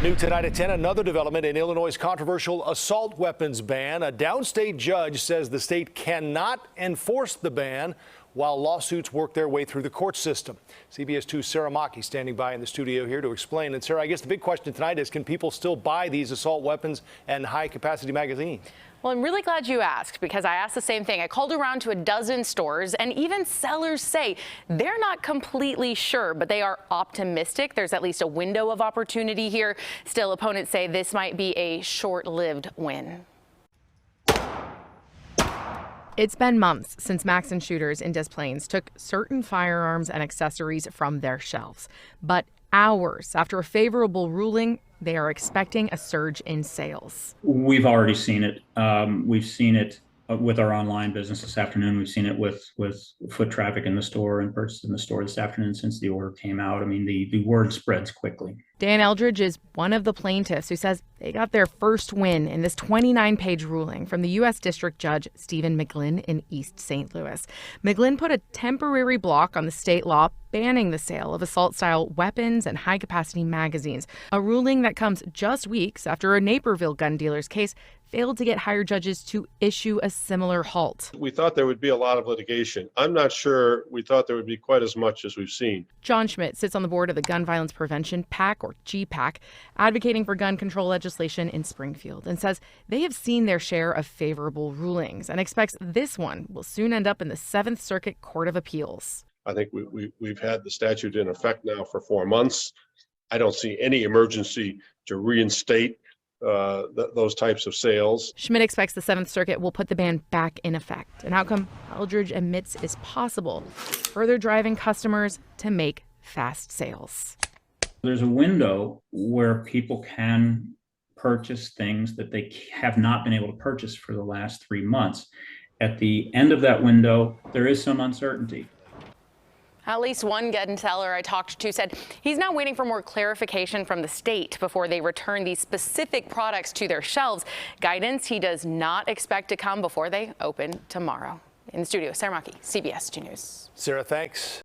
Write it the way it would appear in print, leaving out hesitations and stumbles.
New tonight at 10, another development in Illinois' controversial assault weapons ban. A downstate judge says the state cannot enforce the ban while lawsuits work their way through the court system. CBS 2's Sara Machi standing by in the studio here to explain. And Sarah, I guess the big question tonight is, can people still buy these assault weapons and high-capacity magazines? Well, I'm really glad you asked, because I asked the same thing. I called around to a dozen stores, and even sellers say they're not completely sure, but they are optimistic. There's at least a window of opportunity here. Still, opponents say this might be a short-lived win. It's been months since Maxson shooters in Des Plaines took certain firearms and accessories from their shelves. But hours after a favorable ruling, they are expecting a surge in sales. We've already seen it. We've seen it with our online business this afternoon. We've seen it with foot traffic in the store and purchases in the store this afternoon since the order came out. I mean, the word spreads quickly. Dan Eldridge is one of the plaintiffs who says they got their first win in this 29-page ruling from the U.S. District Judge Stephen McGlynn in East St. Louis. McGlynn put a temporary block on the state law banning the sale of assault-style weapons and high-capacity magazines, a ruling that comes just weeks after a Naperville gun dealer's case failed to get higher judges to issue a similar halt. We thought there would be a lot of litigation. I'm not sure we thought there would be quite as much as we've seen. John Schmidt sits on the board of the Gun Violence Prevention PAC, or GPAC, advocating for gun control legislation in Springfield, and says they have seen their share of favorable rulings and expects this one will soon end up in the 7th Circuit Court of Appeals. I think we've had the statute in effect now for 4 months. I don't see any emergency to reinstate those types of sales. Schmidt expects the 7th Circuit will put the ban back in effect, an outcome Eldridge admits is possible, further driving customers to make fast sales. There's a window where people can purchase things that they have not been able to purchase for the last 3 months. At the end of that window, there is some uncertainty. At least one gun seller I talked to said he's now waiting for more clarification from the state before they return these specific products to their shelves. Guidance he does not expect to come before they open tomorrow. In the studio, Sara Machi, CBS 2 News. Sarah, thanks.